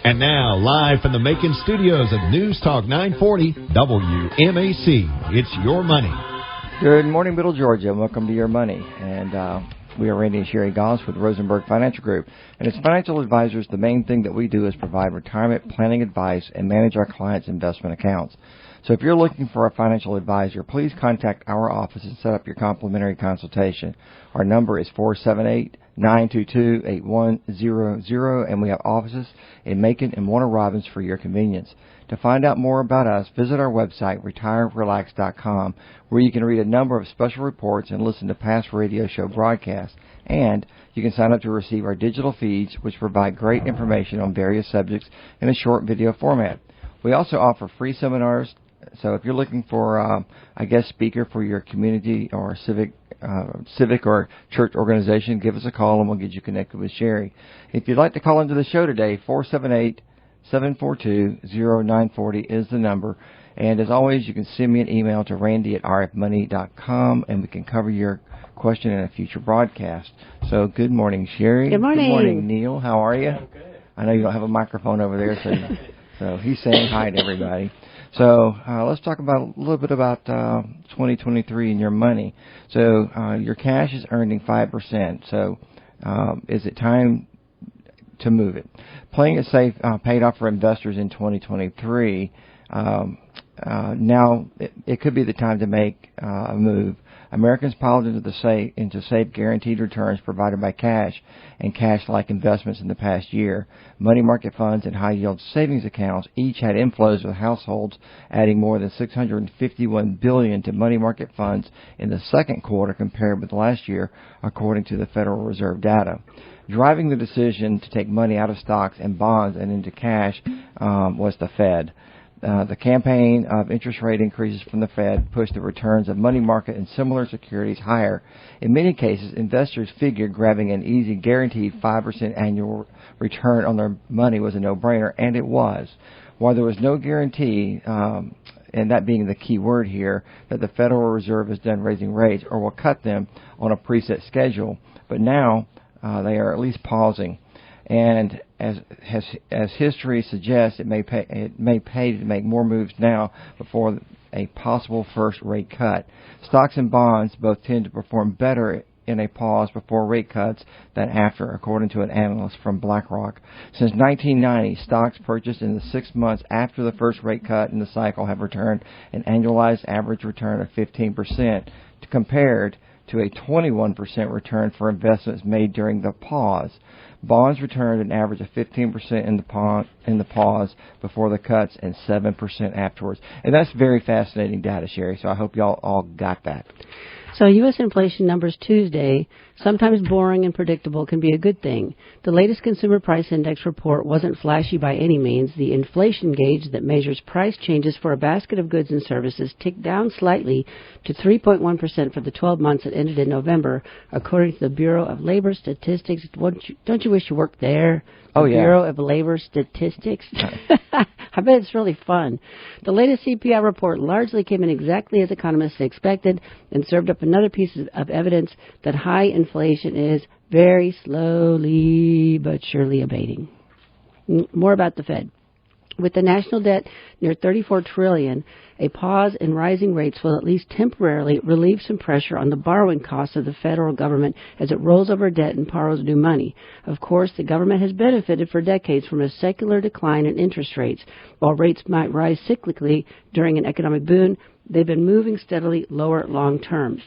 And now, live from the Macon studios of News Talk 940 WMAC, it's Your Money. Good morning, Middle Georgia. Welcome to Your Money. And we are Randy and Sherri Goss with Rosenberg Financial Group. And as financial advisors, the main thing that we do is provide retirement planning advice and manage our clients' investment accounts. So if you're looking for a financial advisor, please contact our office and set up your complimentary consultation. Our number is 478-922-8100, and we have offices in Macon and Warner Robins for your convenience. To find out more about us, visit our website, retireandrelax.com, where you can read a number of special reports and listen to past radio show broadcasts. And you can sign up to receive our digital feeds, which provide great information on various subjects in a short video format. We also offer free seminars. So if you're looking for a guest speaker for your community or civic or church organization, give us a call and we'll get you connected with Sherri. If you'd like to call into the show today, 478-742-0940 is the number. And as always, you can send me an email to randy@rfmoney.com, and we can cover your question in a future broadcast. So good morning, Sherri. Good morning. Good morning, Neil. How are you? Okay. I know you don't have a microphone over there, so he's saying hi to everybody. So let's talk about a little bit about 2023 and your money. So your cash is earning 5%. So is it time to move it? Playing it safe paid off for investors in 2023. Now it could be the time to make a move. Americans piled into safe guaranteed returns provided by cash and cash-like investments in the past year. Money market funds and high-yield savings accounts each had inflows, with households adding more than $651 billion to money market funds in the second quarter compared with last year, according to the Federal Reserve data. Driving the decision to take money out of stocks and bonds and into cash was the Fed. The campaign of interest rate increases from the Fed pushed the returns of money market and similar securities higher. In many cases, investors figured grabbing an easy guaranteed 5% annual return on their money was a no-brainer, and it was. While there was no guarantee, and that being the key word here, that the Federal Reserve is done raising rates or will cut them on a preset schedule, but now they are at least pausing. And as history suggests, it may pay to make more moves now before a possible first rate cut. Stocks and bonds both tend to perform better in a pause before rate cuts than after, according to an analyst from BlackRock. Since 1990, stocks purchased in the 6 months after the first rate cut in the cycle have returned an annualized average return of 15%, compared to a 21% return for investments made during the pause. Bonds returned an average of 15% in the pause before the cuts and 7% afterwards. And that's very fascinating data, Sherri, so I hope y'all all got that. So U.S. inflation numbers Tuesday, sometimes boring and predictable, can be a good thing. The latest Consumer Price Index report wasn't flashy by any means. The inflation gauge that measures price changes for a basket of goods and services ticked down slightly to 3.1% for the 12 months that ended in November, according to the Bureau of Labor Statistics. Don't you wish you worked there? Oh, yeah. Bureau of Labor Statistics. I bet it's really fun. The latest CPI report largely came in exactly as economists expected and served up another piece of evidence that high inflation is very slowly but surely abating. More about the Fed. With the national debt near $34 trillion, a pause in rising rates will at least temporarily relieve some pressure on the borrowing costs of the federal government as it rolls over debt and borrows new money. Of course, the government has benefited for decades from a secular decline in interest rates. While rates might rise cyclically during an economic boom, they've been moving steadily lower long term.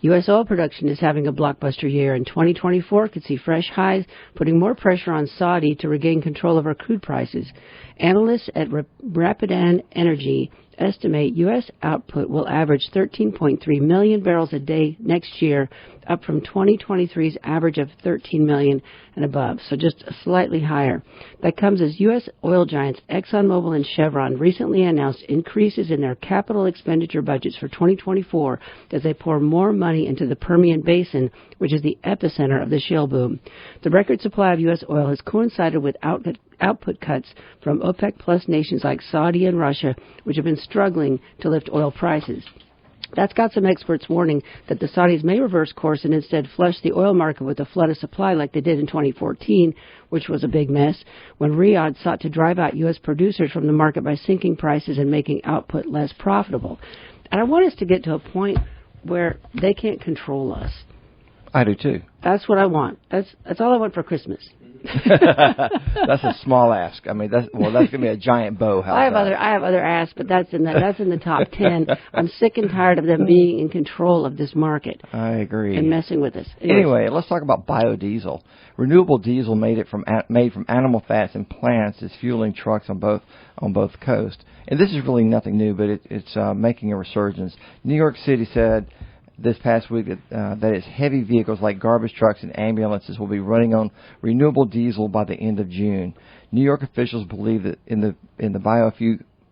U.S. oil production is having a blockbuster year, and 2024 could see fresh highs, putting more pressure on Saudi to regain control over crude prices. Analysts at Rapidan Energy estimate U.S. output will average 13.3 million barrels a day next year, up from 2023's average of 13 million and above, so just slightly higher. That comes as U.S. oil giants ExxonMobil and Chevron recently announced increases in their capital expenditure budgets for 2024 as they pour more money into the Permian Basin, which is the epicenter of the shale boom. The record supply of U.S. oil has coincided with output cuts from OPEC plus nations like Saudi and Russia, which have been struggling to lift oil prices. That's got some experts warning that the Saudis may reverse course and instead flush the oil market with a flood of supply like they did in 2014, which was a big mess, when Riyadh sought to drive out U.S. producers from the market by sinking prices and making output less profitable. And I want us to get to a point where they can't control us. I do too. That's what I want. That's all I want for Christmas. That's a small ask. I mean, that's gonna be a giant bow. I have other asks, but that's in the top 10. I'm sick and tired of them being in control of this market. I agree. And messing with us. Anyway, let's talk about biodiesel. Renewable diesel made from animal fats and plants is fueling trucks on both coasts. And this is really nothing new, but it's making a resurgence. New York City said this past week that its heavy vehicles like garbage trucks and ambulances will be running on renewable diesel by the end of June. New York officials believe that in the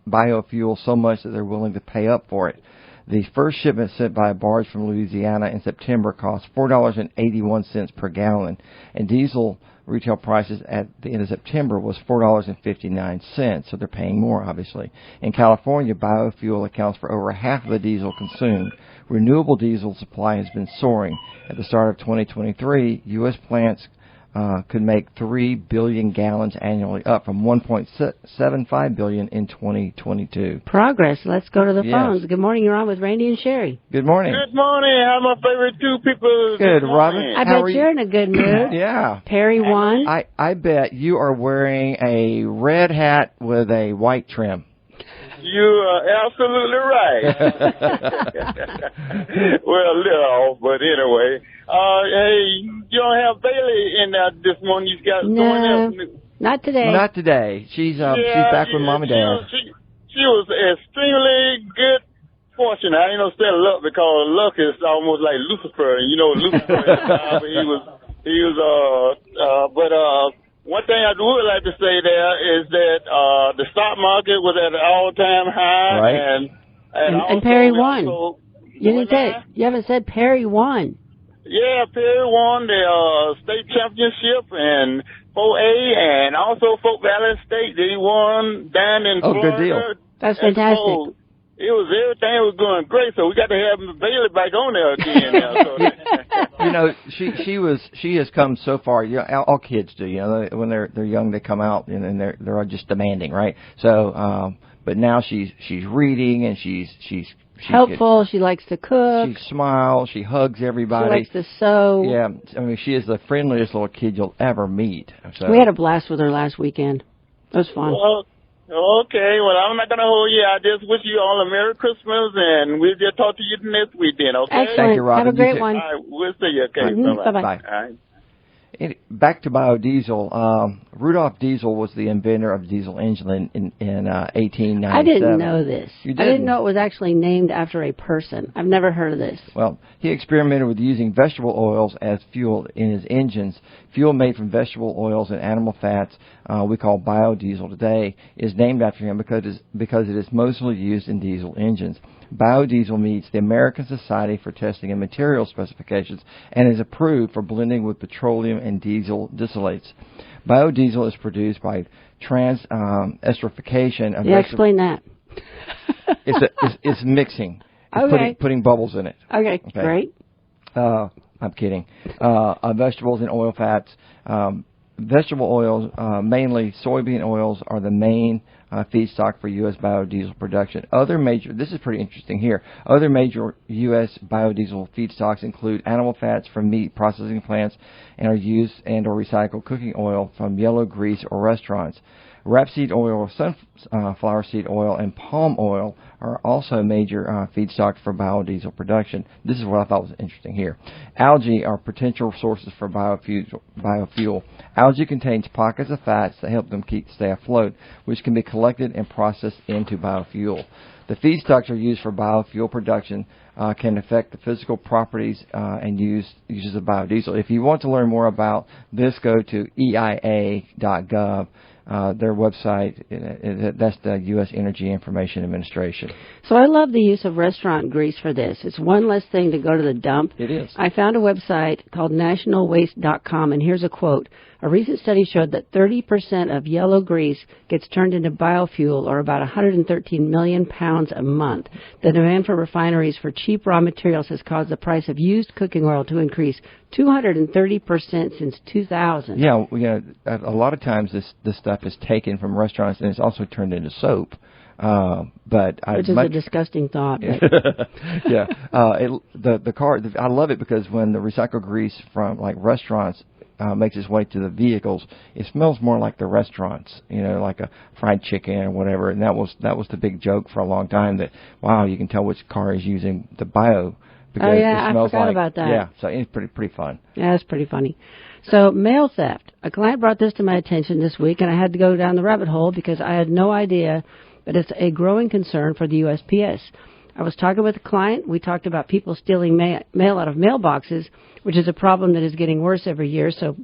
biofuel so much that they're willing to pay up for it. The first shipment sent by a barge from Louisiana in September cost $4.81 per gallon, and diesel retail prices at the end of September was $4.59, so they're paying more, obviously. In California, biofuel accounts for over half of the diesel consumed. Renewable diesel supply has been soaring. At the start of 2023, U.S. plants could make 3 billion gallons annually, up from 1.75 billion in 2022. Progress. Let's go to the phones. Good morning. You're on with Randy and Sherri. Good morning. Good morning. How my favorite two people? Good, Robin. I bet you're in a good mood. Yeah. Perry won. I bet you are wearing a red hat with a white trim. You are absolutely right. Well, a little off, but anyway. Hey, you don't have Bailey in there this morning. You got no, not today. Not today. She's back with Mom and Dad. She was extremely good fortune. I ain't gonna say luck because luck is almost like Lucifer. You know, Lucifer. But one thing I would like to say there is that the stock market was at an all-time high, right. and Perry won. You haven't said Perry won. Yeah, Perry won the state championship and 4A, and also Folk Valley State. They won down in Florida. Good deal. That's fantastic. So it was everything was going great, so we got to have Bailey back on there again. Now, you know, she has come so far. You know, all kids do. You know, when they're young, they come out and they're just demanding, right? So, but now she's reading and she's helpful. She likes to cook. She smiles. She hugs everybody. She likes to sew. Yeah, I mean, she is the friendliest little kid you'll ever meet. So. We had a blast with her last weekend. It was fun. Well, okay, well, I'm not going to hold you. I just wish you all a Merry Christmas, and we'll just talk to you next week then, okay? Excellent. Thank you, Robin. Have a great one. All right, we'll see you. Okay, Bye-bye. Bye. All right. Back to biodiesel. Rudolph Diesel was the inventor of the diesel engine in 1897. I didn't know this. You didn't? I didn't know it was actually named after a person. I've never heard of this. Well, he experimented with using vegetable oils as fuel in his engines. Fuel made from vegetable oils and animal fats, we call biodiesel today, is named after him because it is mostly used in diesel engines. Biodiesel meets the American Society for Testing and Materials specifications and is approved for blending with petroleum and diesel distillates. Biodiesel is produced by esterification of explain that. It's mixing. It's putting bubbles in it. Okay. Great. I'm kidding. Vegetables and oil fats. Vegetable oils, mainly soybean oils, are the main feedstock for U.S. biodiesel production. This is pretty interesting here. Other major U.S. biodiesel feedstocks include animal fats from meat processing plants and are used and or recycled cooking oil from yellow grease or restaurants. Rapeseed oil, sunflower seed oil, and palm oil are also major feedstocks for biodiesel production. This is what I thought was interesting here. Algae are potential sources for biofuel. Algae contains pockets of fats that help them stay afloat, which can be collected and processed into biofuel. The feedstocks are used for biofuel production can affect the physical properties and uses of biodiesel. If you want to learn more about this, go to EIA.gov. their website. That's the U.S. Energy Information Administration. So I love the use of restaurant grease for this. It's one less thing to go to the dump. It is. I found a website called nationalwaste.com, and here's a quote. A recent study showed that 30% of yellow grease gets turned into biofuel, or about 113 million pounds a month. The demand for refineries for cheap raw materials has caused the price of used cooking oil to increase 230% since 2000. Yeah, a lot of times this stuff is taken from restaurants and it's also turned into soap. Which is a disgusting thought. Yeah, I love it because when the recycled grease from like restaurants makes its way to the vehicles, it smells more like the restaurants, like a fried chicken or whatever. And that was the big joke for a long time, that wow, you can tell which car is using the bio. Because I forgot about that. Yeah, so it's pretty fun. Yeah, it's pretty funny. So mail theft. A client brought this to my attention this week, and I had to go down the rabbit hole because I had no idea that it's a growing concern for the USPS. I was talking with a client. We talked about people stealing mail out of mailboxes, which is a problem that is getting worse every year. So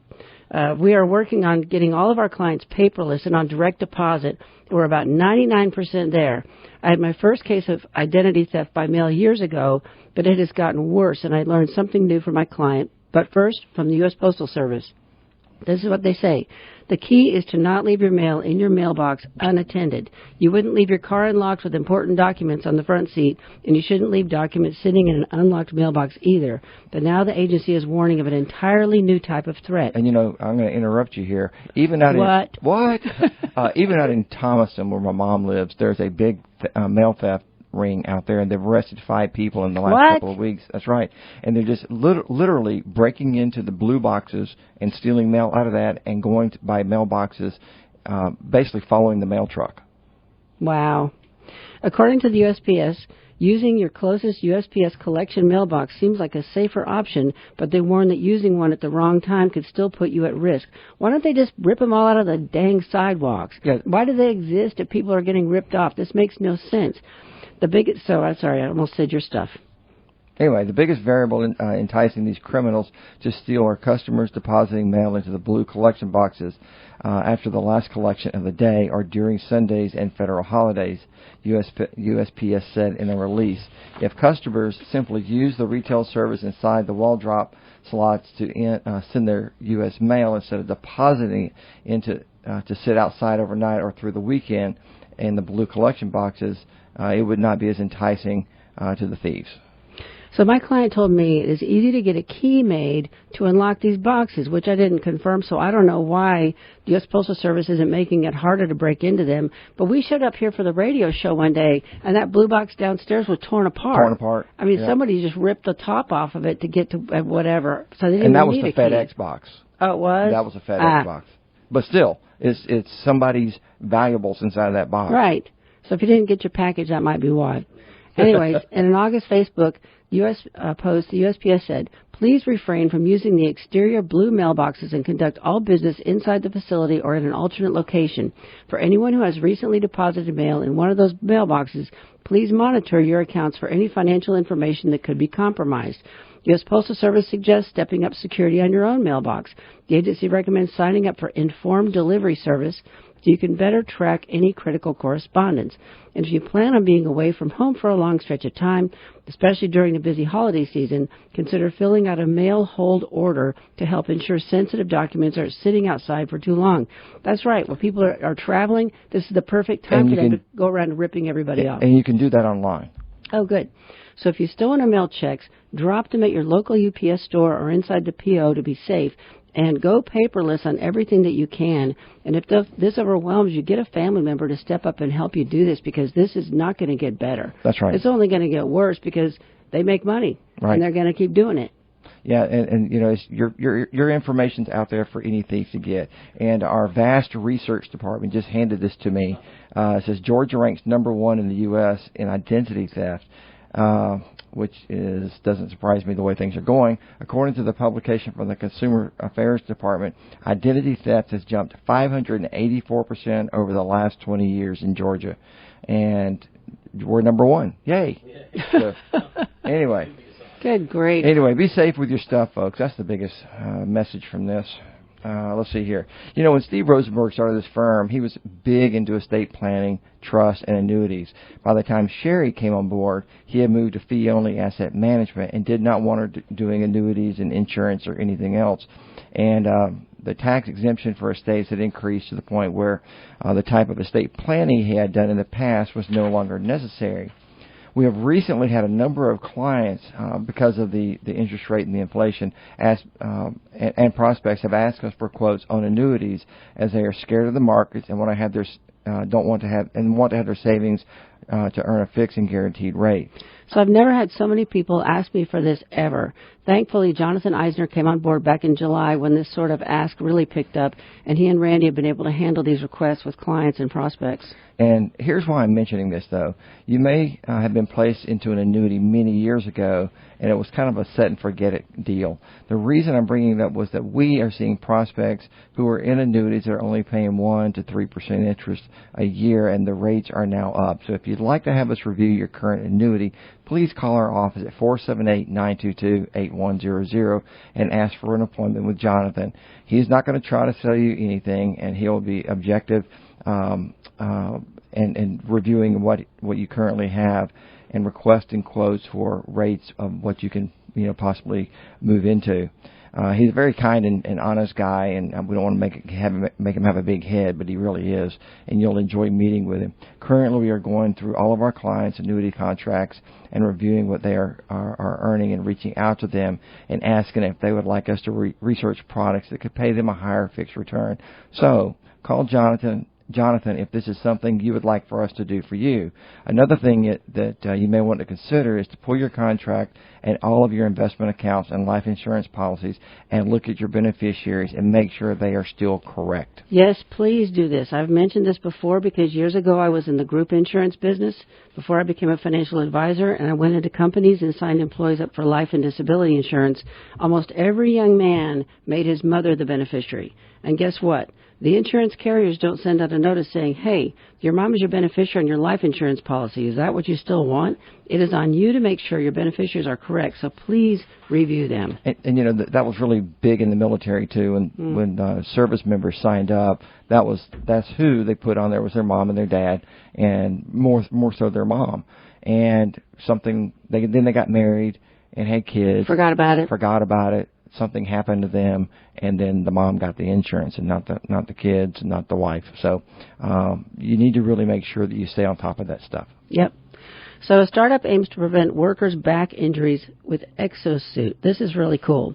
we are working on getting all of our clients paperless and on direct deposit. We're about 99% there. I had my first case of identity theft by mail years ago, but it has gotten worse, and I learned something new from my client. But first, from the U.S. Postal Service. This is what they say. The key is to not leave your mail in your mailbox unattended. You wouldn't leave your car unlocked with important documents on the front seat, and you shouldn't leave documents sitting in an unlocked mailbox either. But now the agency is warning of an entirely new type of threat. And, I'm going to interrupt you here. Even out even out in Thomaston, where my mom lives, there's a big mail theft ring out there, and they've arrested 5 people in the last couple of weeks. That's right. And they're just literally breaking into the blue boxes and stealing mail out of that and going to buy mailboxes, basically following the mail truck. Wow. According to the USPS, using your closest USPS collection mailbox seems like a safer option, but they warn that using one at the wrong time could still put you at risk. Why don't they just rip them all out of the dang sidewalks? Yeah. Why do they exist if people are getting ripped off? This makes no sense. I'm sorry, I almost said your stuff. Anyway, the biggest variable enticing these criminals to steal are customers depositing mail into the blue collection boxes after the last collection of the day or during Sundays and federal holidays, USPS said in a release. If customers simply use the retail service inside the wall drop slots to send their U.S. mail instead of depositing into to sit outside overnight or through the weekend in the blue collection boxes, it would not be as enticing to the thieves. So my client told me it is easy to get a key made to unlock these boxes, which I didn't confirm, so I don't know why the U.S. Postal Service isn't making it harder to break into them. But we showed up here for the radio show one day, and that blue box downstairs was torn apart. I mean, somebody just ripped the top off of it to get to whatever. So they didn't and that was need the FedEx box. Oh, it was? That was a FedEx box. But still, it's somebody's valuables inside of that box. Right. So if you didn't get your package, that might be why. Anyways, in an August Facebook post, the USPS said, please refrain from using the exterior blue mailboxes and conduct all business inside the facility or in an alternate location. For anyone who has recently deposited mail in one of those mailboxes, please monitor your accounts for any financial information that could be compromised. U.S. Postal Service suggests stepping up security on your own mailbox. The agency recommends signing up for Informed Delivery Service so you can better track any critical correspondence. And if you plan on being away from home for a long stretch of time, especially during the busy holiday season, consider filling out a mail hold order to help ensure sensitive documents aren't sitting outside for too long. That's right. When people are traveling, this is the perfect time for them to go around ripping everybody off. And you can do that online. Oh, good. So if you still want to mail checks, drop them at your local UPS store or inside the PO to be safe. And go paperless on everything that you can. And if this overwhelms you, get a family member to step up and help you do this, because this is not going to get better. That's right. It's only going to get worse because they make money. Right. And they're going to keep doing it. Yeah, and it's your information's out there for any thief to get. And our vast research department just handed this to me. It says Georgia ranks #1 in the U.S. in identity theft. Which doesn't surprise me the way things are going. According to the publication from the Consumer Affairs Department, identity theft has jumped 584% over the last 20 years in Georgia. And we're #1. Yay. So, anyway. Good grief. Anyway, be safe with your stuff, folks. That's the biggest message from this. let's see here. You know, when Steve Rosenberg started this firm, he was big into estate planning, trust, and annuities. By the time Sherri came on board, he had moved to fee-only asset management and did not want her doing annuities and insurance or anything else. And the tax exemption for estates had increased to the point where the type of estate planning he had done in the past was no longer necessary. We have recently had a number of clients, because of the interest rate and the inflation, and prospects have asked us for quotes on annuities as they are scared of the markets and want to have want to have their savings to earn a fixed and guaranteed rate. So I've never had so many people ask me for this ever. Thankfully, Jonathan Eisner came on board back in July when this sort of ask really picked up, and he and Randy have been able to handle these requests with clients and prospects. And here's why I'm mentioning this, though. You may have been placed into an annuity many years ago, and it was kind of a set-and-forget-it deal. The reason I'm bringing it up was that we are seeing prospects who are in annuities that are only paying 1 to 3% interest a year, and the rates are now up. So if you'd like to have us review your current annuity, please call our office at 478-922-8100 and ask for an appointment with Jonathan. He's not going to try to sell you anything, and he'll be objective and reviewing what you currently have and requesting quotes for rates of what you can possibly move into. He's a very kind and honest guy, and we don't want to make him have a big head, but he really is, and you'll enjoy meeting with him. Currently, we are going through all of our clients' annuity contracts and reviewing what they are earning and reaching out to them and asking if they would like us to research products that could pay them a higher fixed return. So call Jonathan, if this is something you would like for us to do for you. Another thing that you may want to consider is to pull your contract and all of your investment accounts and life insurance policies and look at your beneficiaries and make sure they are still correct. Yes, please do this. I've mentioned this before because years ago I was in the group insurance business before I became a financial advisor, and I went into companies and signed employees up for life and disability insurance. Almost every young man made his mother the beneficiary. And guess what? The insurance carriers don't send out a notice saying, hey, your mom is your beneficiary on your life insurance policy. Is that what you still want? It is on you to make sure your beneficiaries are correct, so please review them. And that was really big in the military, too. And when service members signed up, that's who they put on there was their mom and their dad, and more so their mom. And then they got married and had kids. Forgot about it. Something happened to them, and then the mom got the insurance, and not the kids, and not the wife. So you need to really make sure that you stay on top of that stuff. Yep. So a startup aims to prevent workers' back injuries with exosuit. This is really cool.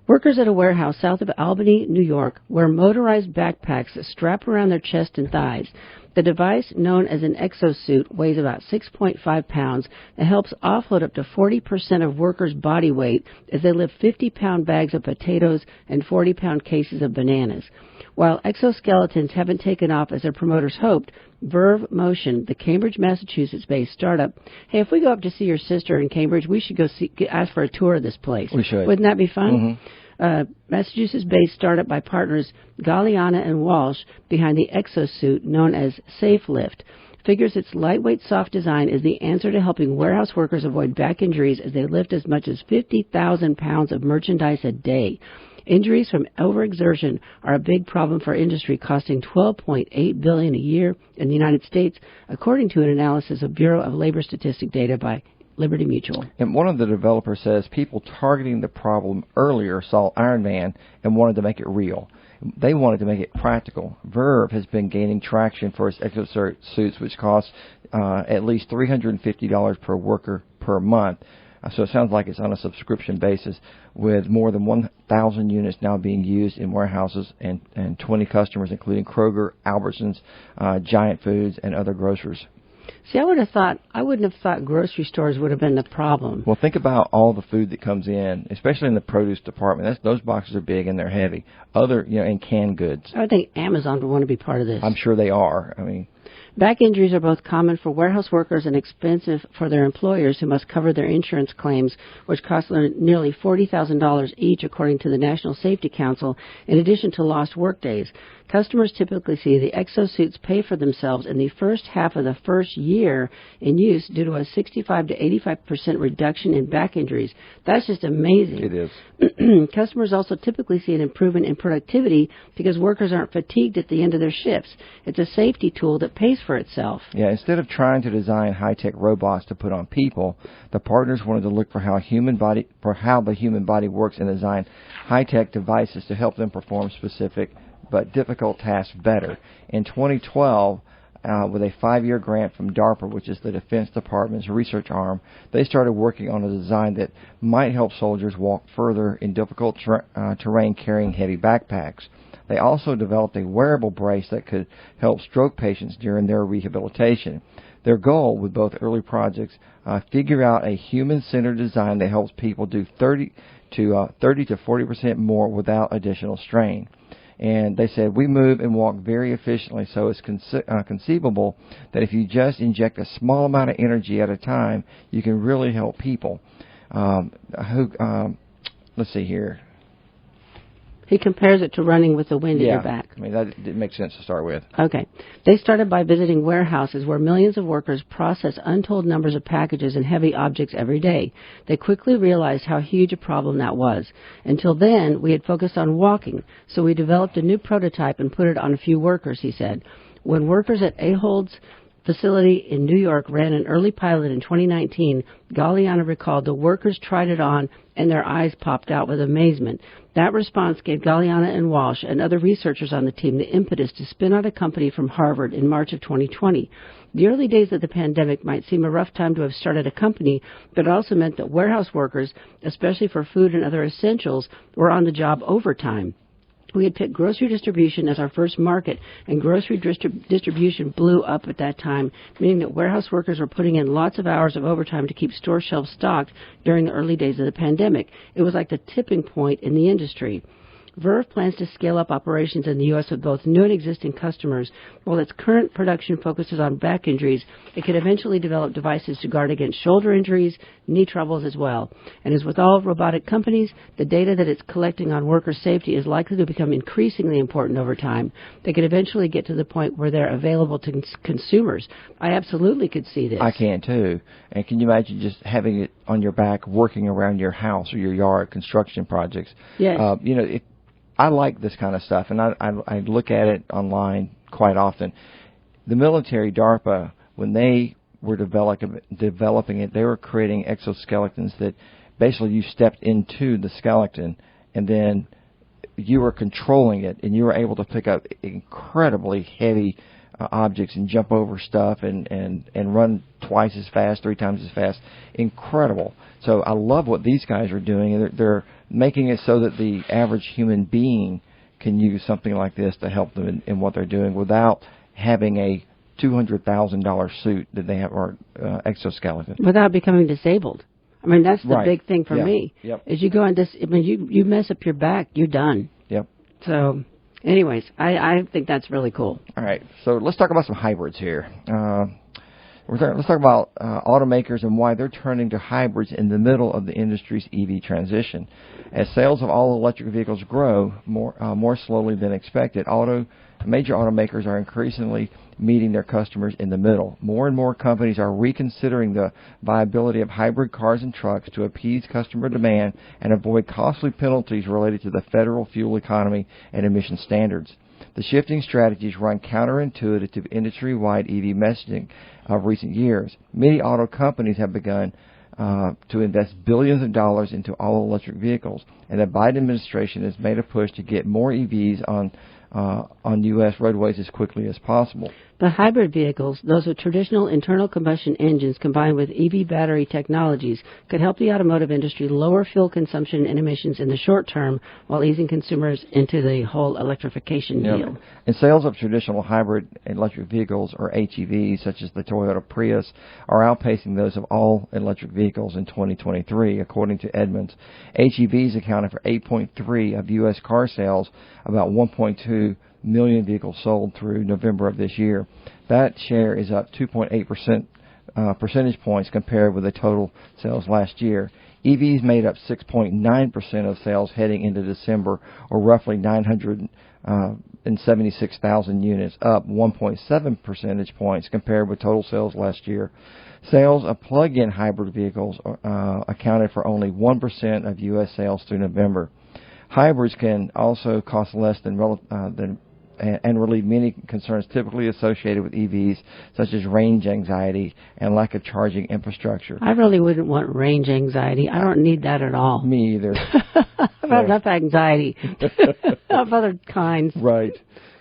Workers at a warehouse south of Albany, New York, wear motorized backpacks that strap around their chest and thighs. The device, known as an exosuit, weighs about 6.5 pounds and helps offload up to 40% of workers' body weight as they lift 50-pound bags of potatoes and 40-pound cases of bananas. While exoskeletons haven't taken off as their promoters hoped, Verve Motion, the Cambridge, Massachusetts-based startup, hey, if we go up to see your sister in Cambridge, we should go ask for a tour of this place. We should. Wouldn't that be fun? Mm-hmm. Massachusetts-based startup by partners Galliana and Walsh behind the exosuit known as SafeLift figures its lightweight, soft design is the answer to helping warehouse workers avoid back injuries as they lift as much as 50,000 pounds of merchandise a day. Injuries from overexertion are a big problem for industry, costing $12.8 billion a year in the United States, according to an analysis of Bureau of Labor Statistic data by Liberty Mutual. And one of the developers says people targeting the problem earlier saw Iron Man and wanted to make it real. They wanted to make it practical. Verve has been gaining traction for its exosuits, which cost at least $350 per worker per month. So it sounds like it's on a subscription basis, with more than 1,000 units now being used in warehouses and 20 customers, including Kroger, Albertsons, Giant Foods, and other grocers. See, I wouldn't have thought grocery stores would have been the problem. Well, think about all the food that comes in, especially in the produce department. Those boxes are big and they're heavy. And canned goods. I would think Amazon would want to be part of this. I'm sure they are. Back injuries are both common for warehouse workers and expensive for their employers, who must cover their insurance claims, which cost nearly $40,000 each, according to the National Safety Council, in addition to lost work days. Customers typically see the exosuits pay for themselves in the first half of the first year in use due to a 65 to 85% reduction in back injuries. That's just amazing. It is. Customers also typically see an improvement in productivity because workers aren't fatigued at the end of their shifts. It's a safety tool that pays for itself. Yeah, instead of trying to design high-tech robots to put on people, the partners wanted to look for how the human body works and design high-tech devices to help them perform specific but difficult tasks better. In 2012, with a 5-year grant from DARPA, which is the Defense Department's research arm, they started working on a design that might help soldiers walk further in difficult terrain carrying heavy backpacks. They also developed a wearable brace that could help stroke patients during their rehabilitation. Their goal with both early projects, figure out a human-centered design that helps people do 30 to 40% more without additional strain. And they said, we move and walk very efficiently, so it's conceivable that if you just inject a small amount of energy at a time, you can really help people. Let's see here. He compares it to running with the wind at your back. I mean, that makes sense to start with. Okay. They started by visiting warehouses where millions of workers process untold numbers of packages and heavy objects every day. They quickly realized how huge a problem that was. Until then, we had focused on walking, so we developed a new prototype and put it on a few workers, he said. When workers at Ahold's facility in New York ran an early pilot in 2019, Galliana recalled the workers tried it on and their eyes popped out with amazement. That response gave Galliana and Walsh and other researchers on the team the impetus to spin out a company from Harvard in March of 2020. The early days of the pandemic might seem a rough time to have started a company, but it also meant that warehouse workers, especially for food and other essentials, were on the job overtime. We had picked grocery distribution as our first market, and grocery distribution blew up at that time, meaning that warehouse workers were putting in lots of hours of overtime to keep store shelves stocked during the early days of the pandemic. It was like the tipping point in the industry. Verve plans to scale up operations in the U.S. with both new and existing customers. While its current production focuses on back injuries, it could eventually develop devices to guard against shoulder injuries, knee troubles as well. And as with all robotic companies, the data that it's collecting on worker safety is likely to become increasingly important over time. They could eventually get to the point where they're available to consumers. I absolutely could see this. I can too. And can you imagine just having it on your back working around your house or your yard, construction projects? Yes. I like this kind of stuff, and I look at it online quite often. The military, DARPA, when they were developing it, they were creating exoskeletons that basically you stepped into the skeleton, and then you were controlling it, and you were able to pick up incredibly heavy objects and jump over stuff and run twice as fast, 3 times as fast. Incredible. So I love what these guys are doing. They're making it so that the average human being can use something like this to help them in what they're doing without having a $200,000 suit that they have, or exoskeleton. Without becoming disabled. I mean, that's the big thing for me. Yep. Is you go on this, I mean, you mess up your back, you're done. Yep. So, anyways, I think that's really cool. All right, so let's talk about some hybrids here. Let's talk about automakers and why they're turning to hybrids in the middle of the industry's EV transition. As sales of all electric vehicles grow more slowly than expected, major automakers are increasingly meeting their customers in the middle. More and more companies are reconsidering the viability of hybrid cars and trucks to appease customer demand and avoid costly penalties related to the federal fuel economy and emission standards. The shifting strategies run counterintuitive to industry-wide EV messaging of recent years. Many auto companies have begun to invest billions of dollars into all-electric vehicles, and the Biden administration has made a push to get more EVs on U.S. roadways as quickly as possible. The hybrid vehicles, those with traditional internal combustion engines combined with EV battery technologies, could help the automotive industry lower fuel consumption and emissions in the short term while easing consumers into the whole electrification deal. And sales of traditional hybrid electric vehicles, or HEVs, such as the Toyota Prius, are outpacing those of all electric vehicles in 2023, according to Edmunds. HEVs accounted for 8.3% of U.S. car sales, about 1.2 million vehicles sold through November of this year. That share is up 2.8% percentage points compared with the total sales last year. EVs made up 6.9% of sales heading into December, or roughly 976,000 units, up 1.7 percentage points compared with total sales last year. Sales of plug-in hybrid vehicles accounted for only 1% of U.S. sales through November. Hybrids can also cost less and relieve many concerns typically associated with EVs, such as range anxiety and lack of charging infrastructure. I really wouldn't want range anxiety. I don't need that at all. Me either. I've had enough anxiety of other kinds. Right.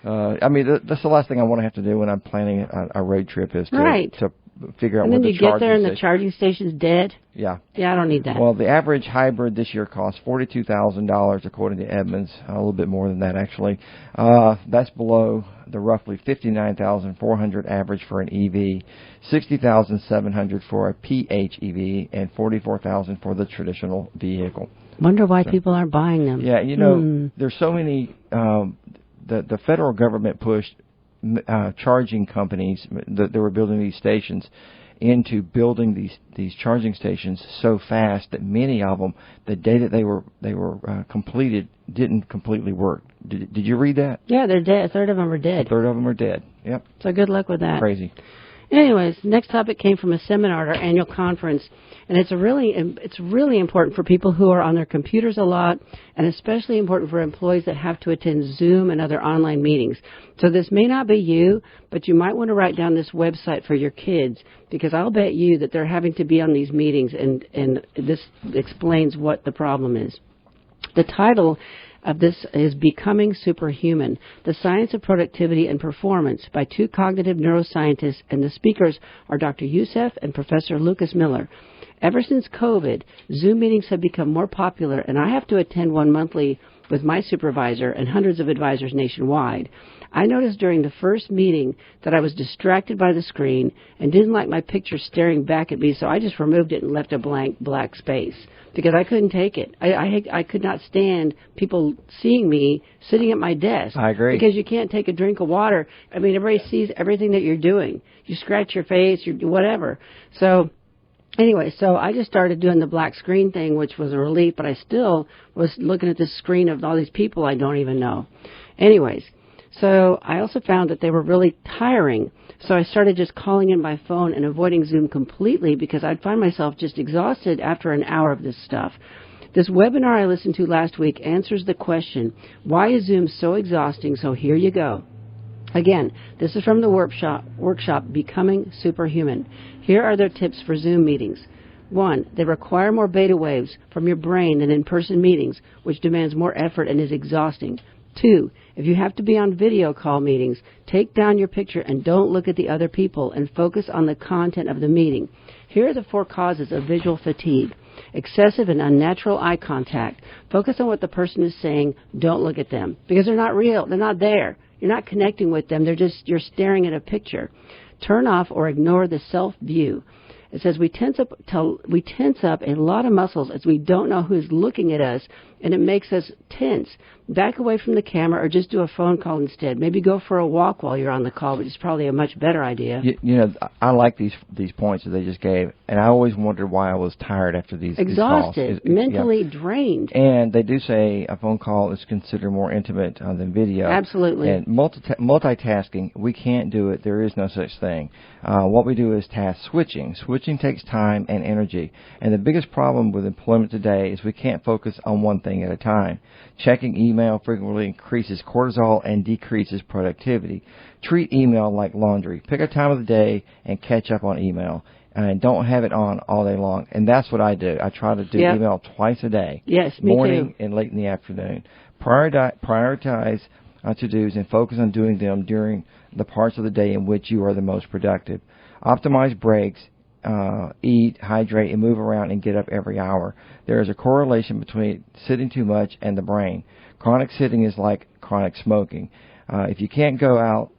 I mean, that's the last thing I want to have to do when I'm planning a road trip is to figure out where the charging station. And then you get there and the charging station's dead. Yeah. Yeah, I don't need that. Well, the average hybrid this year costs $42,000, according to Edmunds. A little bit more than that, actually. That's below the roughly $59,400 average for an EV, $60,700 for a PHEV, and $44,000 for the traditional vehicle. Wonder why people aren't buying them. Yeah, you know, there's so many. The federal government pushed charging companies that were building these stations into building these charging stations so fast that many of them, the day that they were completed, didn't completely work. Did you read that? Yeah, they're dead. A third of them are dead. A third of them are dead. Yep. So good luck with that. Crazy. Anyways, next topic came from a seminar at our annual conference, and it's really important for people who are on their computers a lot, and especially important for employees that have to attend Zoom and other online meetings. So this may not be you, but you might want to write down this website for your kids, because I'll bet you that they're having to be on these meetings, and this explains what the problem is. The title of this is Becoming Superhuman, The Science of Productivity and Performance by two cognitive neuroscientists, and the speakers are Dr. Youssef and Professor Lucas Miller. Ever since COVID, Zoom meetings have become more popular, and I have to attend one monthly with my supervisor and hundreds of advisors nationwide. I noticed during the first meeting that I was distracted by the screen and didn't like my picture staring back at me, so I just removed it and left a blank black space because I couldn't take it. I could not stand people seeing me sitting at my desk. I agree. Because you can't take a drink of water. I mean, everybody sees everything that you're doing. You scratch your face, you do whatever. So anyway, so I just started doing the black screen thing, which was a relief, but I still was looking at this screen of all these people I don't even know. Anyways, so I also found that they were really tiring. So I started just calling in by phone and avoiding Zoom completely because I'd find myself just exhausted after an hour of this stuff. This webinar I listened to last week answers the question, why is Zoom so exhausting? So here you go. Again, this is from the workshop Becoming Superhuman. Here are their tips for Zoom meetings. 1, they require more beta waves from your brain than in-person meetings, which demands more effort and is exhausting. 2, if you have to be on video call meetings, take down your picture and don't look at the other people and focus on the content of the meeting. Here are the 4 causes of visual fatigue. Excessive and unnatural eye contact. Focus on what the person is saying. Don't look at them because they're not real. They're not there. You're not connecting with them. You're staring at a picture. Turn off or ignore the self-view. It says we tense up a lot of muscles as we don't know who's looking at us, and it makes us tense. Back away from the camera or just do a phone call instead. Maybe go for a walk while you're on the call, which is probably a much better idea. You know, I like these points that they just gave, and I always wondered why I was tired after these Exhausted, calls. mentally drained. And they do say a phone call is considered more intimate than video. Absolutely. And multitasking, we can't do it. There is no such thing. What we do is task switching. Switching takes time and energy. And the biggest problem with employment today is we can't focus on one thing at a time. Checking email frequently increases cortisol and decreases productivity. Treat email like laundry. Pick a time of the day and catch up on email. And don't have it on all day long. And that's what I do. I try to do email twice a day. Yes, me morning too. And late in the afternoon. Prioritize to-dos and focus on doing them during the parts of the day in which you are the most productive. Optimize breaks. Eat, hydrate, and move around and get up every hour. There is a correlation between sitting too much and the brain. Chronic sitting is like chronic smoking. If you can't go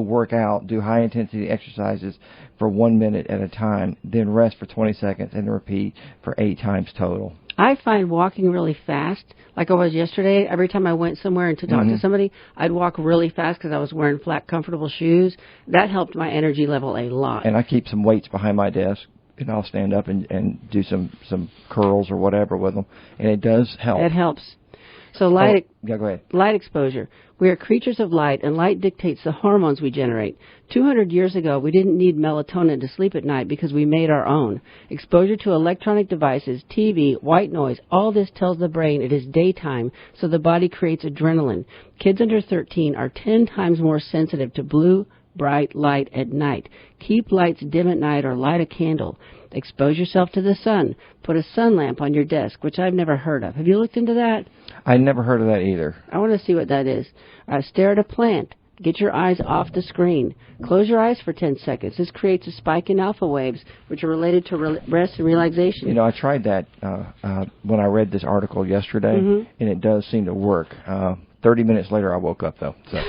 work out, do high intensity exercises for 1 minute at a time, then rest for 20 seconds and repeat for 8 times total. I find walking really fast, like I was yesterday. Every time I went somewhere and to talk to somebody, I'd walk really fast because I was wearing flat, comfortable shoes. That helped my energy level a lot. And I keep some weights behind my desk I'll stand up and do some curls or whatever with them, and it does help. It helps. So light, go ahead. Light exposure. We are creatures of light, and light dictates the hormones we generate. 200 years ago, we didn't need melatonin to sleep at night because we made our own. Exposure to electronic devices, TV, white noise, all this tells the brain it is daytime, so the body creates adrenaline. Kids under 13 are 10 times more sensitive to blue, bright light at night. Keep lights dim at night or light a candle. Expose yourself to the sun. Put a sun lamp on your desk, which I've never heard of. Have you looked into that? I never heard of that either. I want to see what that is. Stare at a plant. Get your eyes off the screen. Close your eyes for 10 seconds. This creates a spike in alpha waves, which are related to rest and relaxation. You know, I tried that when I read this article yesterday, and it does seem to work. 30 minutes later, I woke up, though. So.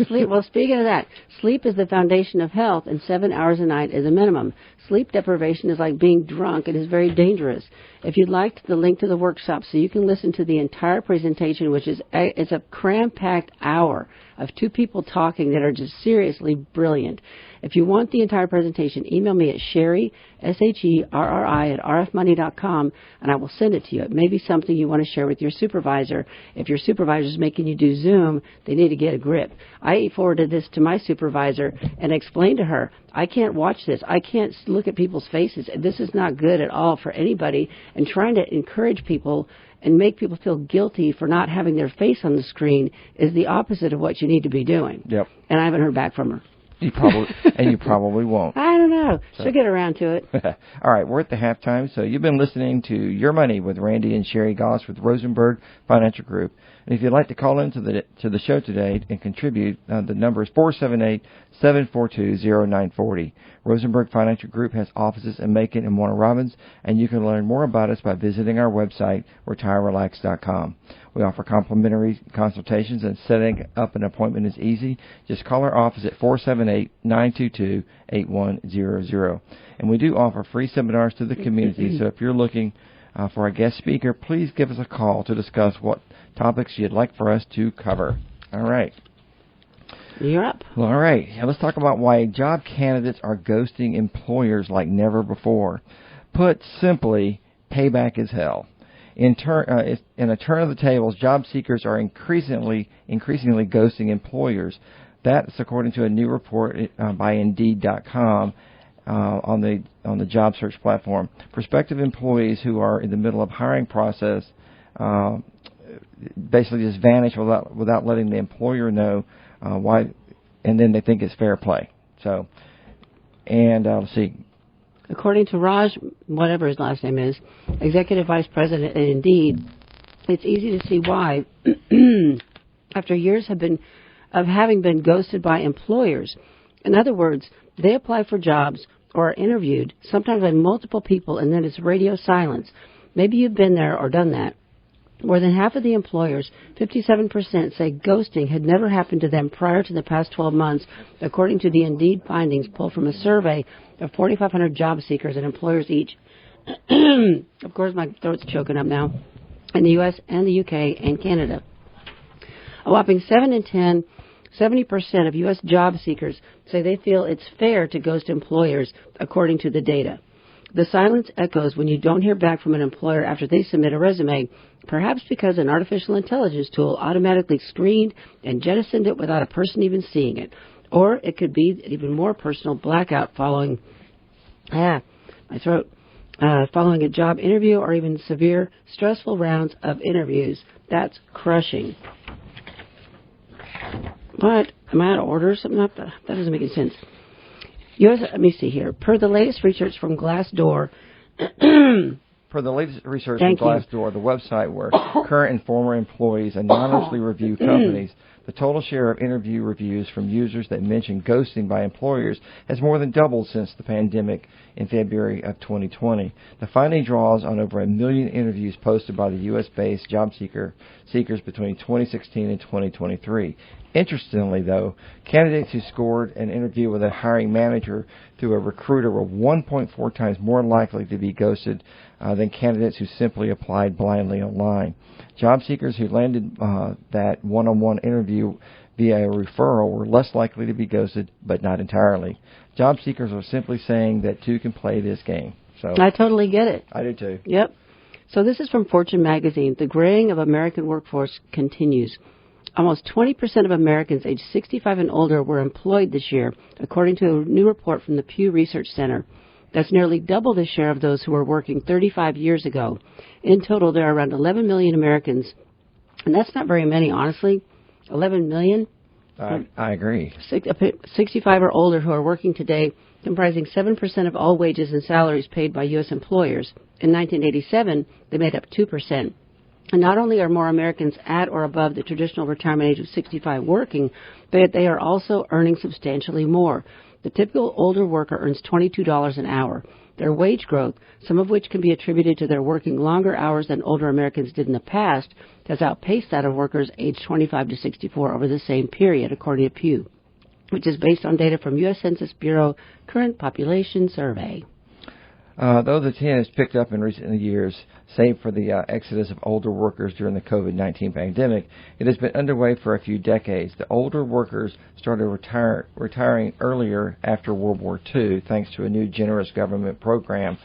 Sleep. Well, speaking of that, sleep is the foundation of health, and 7 hours a night is a minimum. Sleep deprivation is like being drunk. It is very dangerous. If you'd like the link to the workshop so you can listen to the entire presentation, which is it's a cram-packed hour of two people talking that are just seriously brilliant. If you want the entire presentation, email me at Sherri, SHERRI, at rfmoney.com, and I will send it to you. It may be something you want to share with your supervisor. If your supervisor is making you do Zoom, they need to get a grip. I forwarded this to my supervisor and explained to her, I can't watch this. I can't look at people's faces. This is not good at all for anybody. And trying to encourage people and make people feel guilty for not having their face on the screen is the opposite of what you need to be doing. Yep. And I haven't heard back from her. You probably won't. I don't know. She'll get around to it. All right, we're at the halftime, so you've been listening to Your Money with Randy and Sherri Goss with Rosenberg Financial Group. And if you'd like to call into the show today and contribute, the number is 478-742-0940. Rosenberg Financial Group has offices in Macon and Warner Robins, and you can learn more about us by visiting our website, retirerelax.com. We offer complimentary consultations, and setting up an appointment is easy. Just call our office at 478-922-8100. And we do offer free seminars to the community, so if you're looking for a guest speaker, please give us a call to discuss what topics you'd like for us to cover. All right. You're up. Well, all right. Now let's talk about why job candidates are ghosting employers like never before. Put simply, payback is hell. In a turn of the tables, job seekers are increasingly ghosting employers. That's according to a new report by Indeed.com on the job search platform. Prospective employees who are in the middle of hiring process basically just vanish without letting the employer know why, and then they think it's fair play. So, and let's see. According to Raj, whatever his last name is, Executive Vice President at Indeed, it's easy to see why, after years of having been ghosted by employers. In other words, they apply for jobs or are interviewed, sometimes by multiple people, and then it's radio silence. Maybe you've been there or done that. More than half of the employers, 57%, say ghosting had never happened to them prior to the past 12 months, according to the Indeed findings pulled from a survey of 4,500 job seekers and employers each. Of course, my throat's choking up now. In the U.S. and the U.K. and Canada. A whopping 7 in 10, 70% of U.S. job seekers say they feel it's fair to ghost employers, according to the data. The silence echoes when you don't hear back from an employer after they submit a resume, perhaps because an artificial intelligence tool automatically screened and jettisoned it without a person even seeing it. Or it could be an even more personal blackout following a job interview or even severe, stressful rounds of interviews. That's crushing. What? Am I out of order or something? That doesn't make any sense. Let me see here. Per the latest research from Glassdoor, the website where current and former employees anonymously review companies, the total share of interview reviews from users that mention ghosting by employers has more than doubled since the pandemic in February of 2020. The finding draws on over 1 million interviews posted by the U.S.-based job seekers between 2016 and 2023. Interestingly, though, candidates who scored an interview with a hiring manager through a recruiter were 1.4 times more likely to be ghosted than candidates who simply applied blindly online. Job seekers who landed that one-on-one interview via a referral were less likely to be ghosted, but not entirely. Job seekers are simply saying that two can play this game. So I totally get it. I do too. Yep. So this is from Fortune magazine. The graying of American workforce continues. Almost 20% of Americans aged 65 and older were employed this year, according to a new report from the Pew Research Center. That's nearly double the share of those who were working 35 years ago. In total, there are around 11 million Americans, and that's not very many, honestly. 11 million? I agree. 65 or older who are working today, comprising 7% of all wages and salaries paid by U.S. employers. In 1987, they made up 2%. And not only are more Americans at or above the traditional retirement age of 65 working, but they are also earning substantially more. The typical older worker earns $22 an hour. Their wage growth, some of which can be attributed to their working longer hours than older Americans did in the past, has outpaced that of workers aged 25 to 64 over the same period, according to Pew, which is based on data from U.S. Census Bureau Current Population Survey. Though the trend has picked up in recent years, save for the exodus of older workers during the COVID-19 pandemic, it has been underway for a few decades. The older workers started retiring earlier after World War II, thanks to a new generous government program.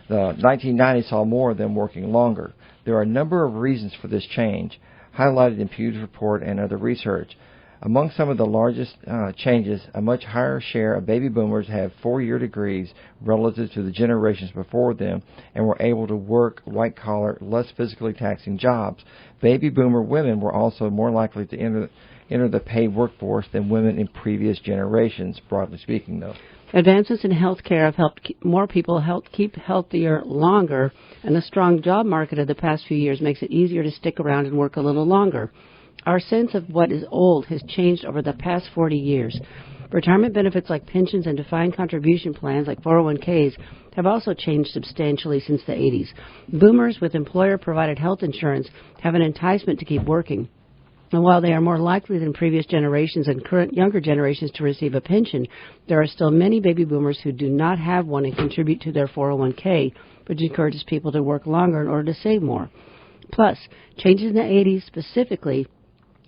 The 1990s saw more of them working longer. There are a number of reasons for this change, highlighted in Pew's report and other research. Among some of the largest changes, a much higher share of baby boomers have four-year degrees relative to the generations before them and were able to work white-collar, less physically taxing jobs. Baby boomer women were also more likely to enter the paid workforce than women in previous generations, broadly speaking, though. Advances in health care have helped more people keep healthier longer, and the strong job market of the past few years makes it easier to stick around and work a little longer. Our sense of what is old has changed over the past 40 years. Retirement benefits like pensions and defined contribution plans like 401ks have also changed substantially since the 80s. Boomers with employer-provided health insurance have an enticement to keep working. And while they are more likely than previous generations and current younger generations to receive a pension, there are still many baby boomers who do not have one and contribute to their 401k, which encourages people to work longer in order to save more. Plus, changes in the 80s specifically,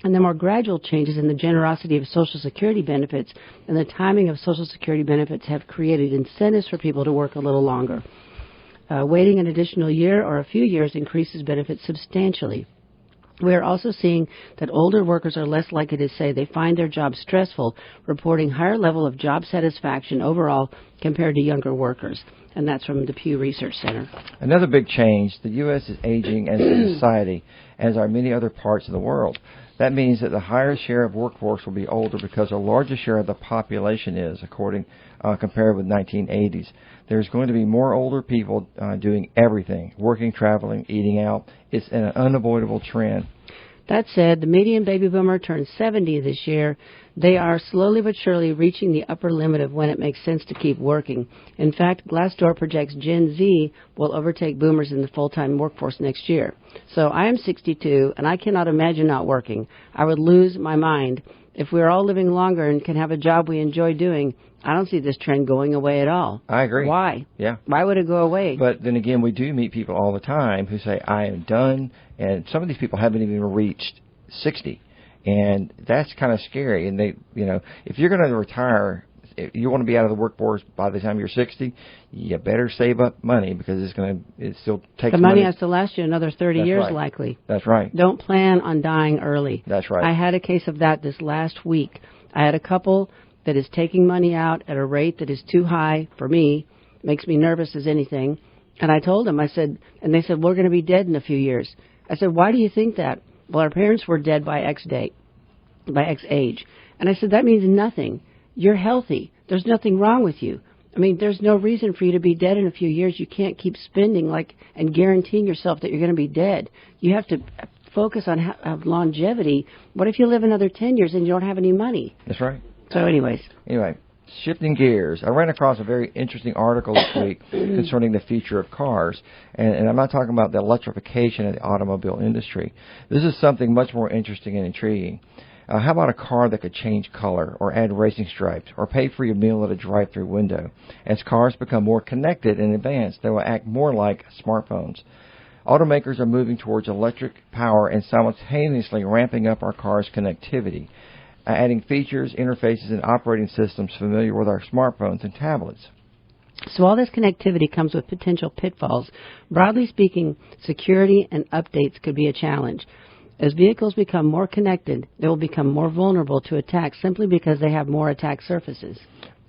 and the more gradual changes in the generosity of Social Security benefits and the timing of Social Security benefits have created incentives for people to work a little longer. Waiting an additional year or a few years increases benefits substantially. We are also seeing that older workers are less likely to say they find their job stressful, reporting higher level of job satisfaction overall compared to younger workers. And that's from the Pew Research Center. Another big change, the U.S. is aging as a society, as are many other parts of the world. That means that the higher share of workforce will be older because a larger share of the population is, compared with 1980s. There's going to be more older people doing everything, working, traveling, eating out. It's an unavoidable trend. That said, the median baby boomer turns 70 this year. They are slowly but surely reaching the upper limit of when it makes sense to keep working. In fact, Glassdoor projects Gen Z will overtake boomers in the full-time workforce next year. So I am 62, and I cannot imagine not working. I would lose my mind. If we're all living longer and can have a job we enjoy doing, I don't see this trend going away at all. I agree. Why? Yeah. Why would it go away? But then again, we do meet people all the time who say, I am done, and some of these people haven't even reached 60. And that's kind of scary. And if you're going to retire, if you want to be out of the workforce by the time you're 60, you better save up money because it still takes the money has to last you another 30 years right. likely. That's right. Don't plan on dying early. That's right. I had a case of that this last week. I had a couple that is taking money out at a rate that is too high for me, makes me nervous as anything. And I told them, and they said, we're going to be dead in a few years. I said, why do you think that? Well, our parents were dead by X date, by X age. And I said, that means nothing. You're healthy. There's nothing wrong with you. I mean, there's no reason for you to be dead in a few years. You can't keep spending and guaranteeing yourself that you're going to be dead. You have to focus on longevity. What if you live another 10 years and you don't have any money? That's right. So Anyway, shifting gears, I ran across a very interesting article this week concerning the future of cars. And I'm not talking about the electrification of the automobile industry. This is something much more interesting and intriguing. How about a car that could change color or add racing stripes or pay for your meal at a drive-through window? As cars become more connected and advanced, they will act more like smartphones. Automakers are moving towards electric power and simultaneously ramping up our cars' connectivity. adding features, interfaces, and operating systems familiar with our smartphones and tablets. So all this connectivity comes with potential pitfalls. Broadly speaking, security and updates could be a challenge. As vehicles become more connected, they will become more vulnerable to attacks simply because they have more attack surfaces.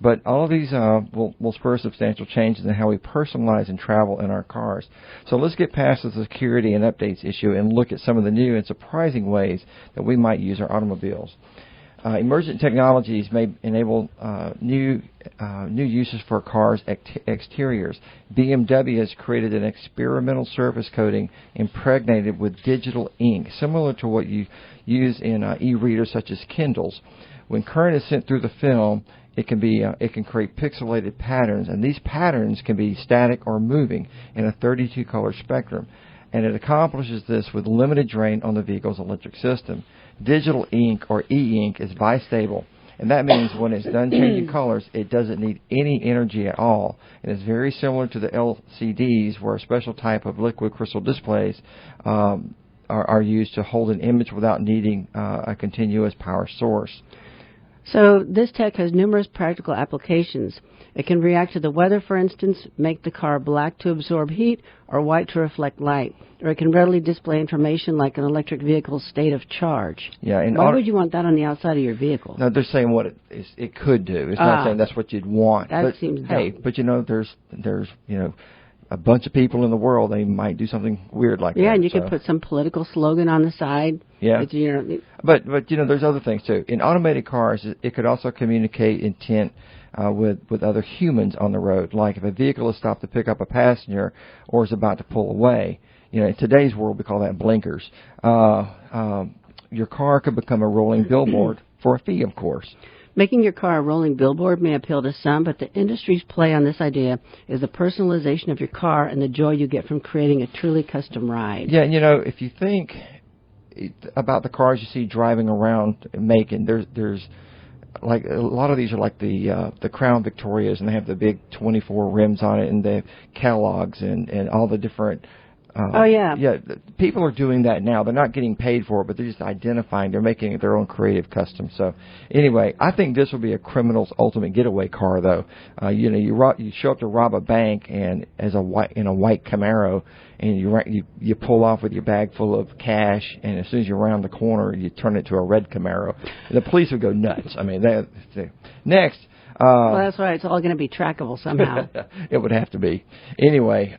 But all of these will spur substantial changes in how we personalize and travel in our cars. So let's get past the security and updates issue and look at some of the new and surprising ways that we might use our automobiles. Emergent technologies may enable new uses for cars' exteriors. BMW has created an experimental surface coating impregnated with digital ink, similar to what you use in e-readers such as Kindles. When current is sent through the film, it can create pixelated patterns, and these patterns can be static or moving in a 32-color spectrum. And it accomplishes this with limited drain on the vehicle's electric system. Digital ink, or e-ink, is bistable, and that means when it's done changing colors, it doesn't need any energy at all. And it's very similar to the LCDs, where a special type of liquid crystal displays are used to hold an image without needing a continuous power source. So this tech has numerous practical applications. It can react to the weather, for instance, make the car black to absorb heat or white to reflect light. Or it can readily display information like an electric vehicle's state of charge. Yeah, and why would you want that on the outside of your vehicle? No, they're saying what it could do. It's not saying that's what you'd want. That seems dumb. Hey, but there's a bunch of people in the world, they might do something weird like that. Yeah, and you could put some political slogan on the side. Yeah. But there's other things too. In automated cars, it could also communicate intent with other humans on the road. Like if a vehicle is stopped to pick up a passenger or is about to pull away. In today's world, we call that blinkers. Your car could become a rolling billboard for a fee, of course. Making your car a rolling billboard may appeal to some, but the industry's play on this idea is the personalization of your car and the joy you get from creating a truly custom ride. Yeah, and if you think about the cars you see driving around Macon, there's like a lot of these are like the Crown Victorias, and they have the big 24 rims on it, and the catalogs and all the different. Yeah, people are doing that now. They're not getting paid for it, but they're just identifying. They're making it their own creative custom. So, anyway, I think this will be a criminal's ultimate getaway car, though. You show up to rob a bank and in a white Camaro, and you pull off with your bag full of cash, and as soon as you're around the corner, you turn it to a red Camaro. And the police would go nuts. I mean, next. Well, that's right. It's all going to be trackable somehow. It would have to be. Anyway.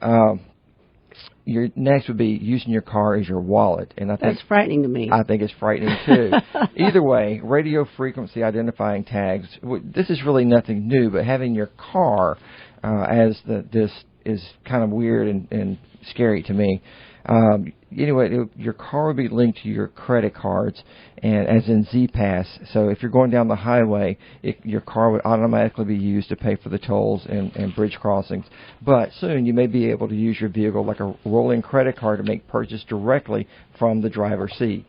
Your next would be using your car as your wallet, and I think that's frightening to me. I think it's frightening too. Either way, radio frequency identifying tags. This is really nothing new, but having your car this is kind of weird and scary to me. Anyway, your car would be linked to your credit cards, and as in Z-Pass. So if you're going down the highway, your car would automatically be used to pay for the tolls and bridge crossings. But soon you may be able to use your vehicle like a rolling credit card to make purchase directly from the driver's seat.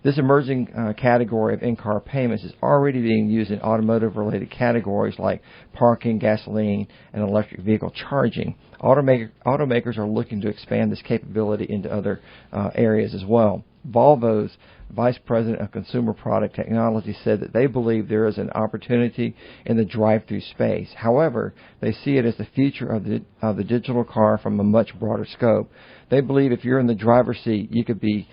This emerging category of in-car payments is already being used in automotive-related categories like parking, gasoline, and electric vehicle charging. Automakers are looking to expand this capability into other areas as well. Volvo's Vice President of Consumer Product Technology said that they believe there is an opportunity in the drive-through space. However, they see it as the future of the digital car from a much broader scope. They believe if you're in the driver's seat, you could be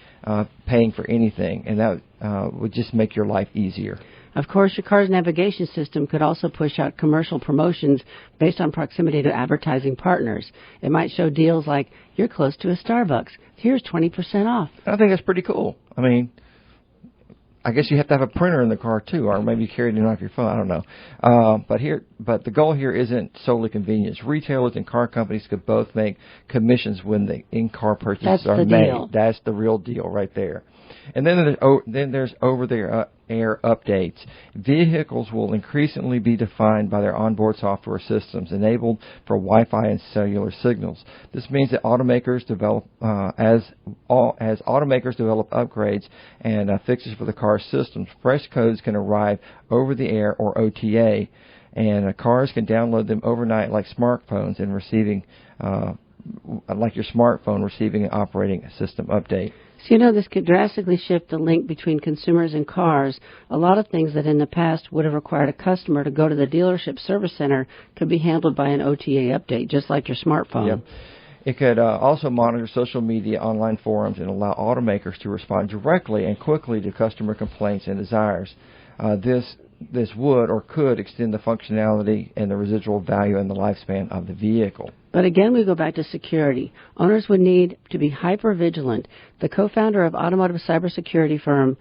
paying for anything, and that would just make your life easier. Of course, your car's navigation system could also push out commercial promotions based on proximity to advertising partners. It might show deals like, you're close to a Starbucks. Here's 20% off. I think that's pretty cool. I mean, I guess you have to have a printer in the car, too, or maybe carry it in off your phone. I don't know. But the goal here isn't solely convenience. Retailers and car companies could both make commissions when the in-car purchases are made. Deal. That's the real deal right there. And then there's over-the-air updates. Vehicles will increasingly be defined by their onboard software systems, enabled for Wi-Fi and cellular signals. This means that automakers develop as automakers develop upgrades and fixes for the car systems. Fresh codes can arrive over the air or OTA, and cars can download them overnight, like smartphones, and receiving like your smartphone receiving an operating system update. So, this could drastically shift the link between consumers and cars. A lot of things that in the past would have required a customer to go to the dealership service center could be handled by an OTA update, just like your smartphone. Yep. It could also monitor social media, online forums, and allow automakers to respond directly and quickly to customer complaints and desires. This would or could extend the functionality and the residual value and the lifespan of the vehicle. But again, we go back to security. Owners would need to be hyper-vigilant. The co-founder of automotive cybersecurity firm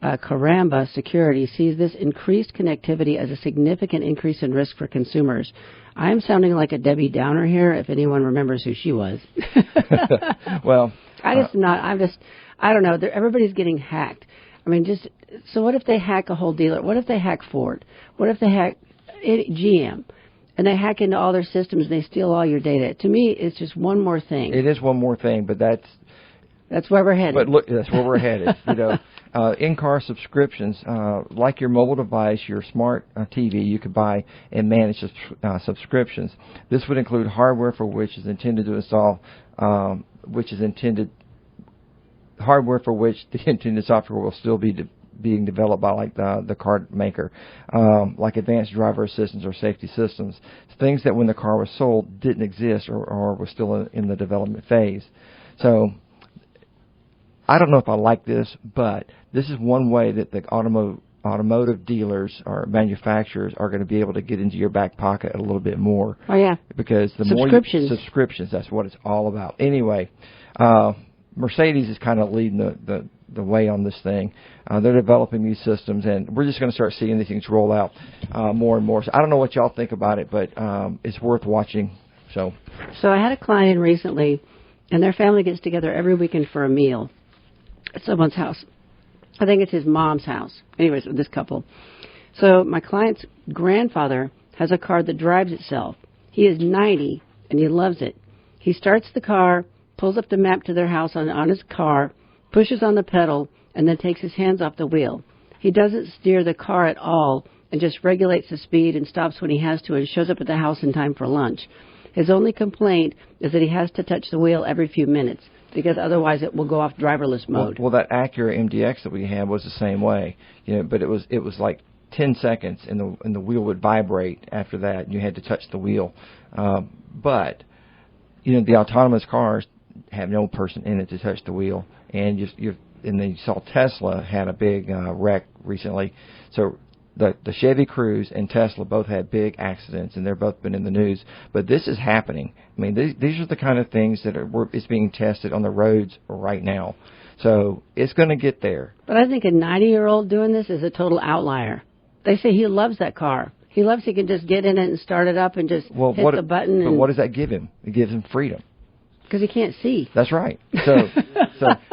Caramba Security sees this increased connectivity as a significant increase in risk for consumers. I am sounding like a Debbie Downer here, if anyone remembers who she was. Well, I don't know. Everybody's getting hacked. So what if they hack a whole dealer? What if they hack Ford? What if they hack GM? And they hack into all their systems and they steal all your data. To me, it's just one more thing. It is one more thing, but that's where we're headed. But look, that's where we're headed. In-car subscriptions, like your mobile device, your smart TV, you could buy and manage subscriptions. This would include hardware for which is intended to install, hardware for which the intended software will still be being developed by the car maker, like advanced driver assistance or safety systems, things that when the car was sold didn't exist or was still in the development phase. So I don't know if I like this, but this is one way that the automotive dealers or manufacturers are going to be able to get into your back pocket a little bit more. Oh, yeah. Because the subscriptions, that's what it's all about. Anyway, Mercedes is kind of leading the way on this thing. They're developing these systems, and we're just going to start seeing these things roll out more and more. So I don't know what y'all think about it, but it's worth watching. So I had a client recently, and their family gets together every weekend for a meal at someone's house. I think it's his mom's house. Anyways, with this couple. So my client's grandfather has a car that drives itself. He is 90, and he loves it. He starts the car, pulls up the map to their house on his car, pushes on the pedal, and then takes his hands off the wheel. He doesn't steer the car at all and just regulates the speed and stops when he has to and shows up at the house in time for lunch. His only complaint is that he has to touch the wheel every few minutes because otherwise it will go off driverless mode. Well, that Acura MDX that we had was the same way, but it was like 10 seconds and the wheel would vibrate after that, and you had to touch the wheel. But the autonomous cars have no person in it to touch the wheel, and then you saw Tesla had a big wreck recently. So the Chevy Cruze and Tesla both had big accidents, and they've both been in the news. But this is happening. These are the kind of things that it's being tested on the roads right now. So it's going to get there. But I think a 90-year-old doing this is a total outlier. They say he loves that car. He can just get in it and start it up and just hit the button. But what does that give him? It gives him freedom. Because he can't see. That's right. So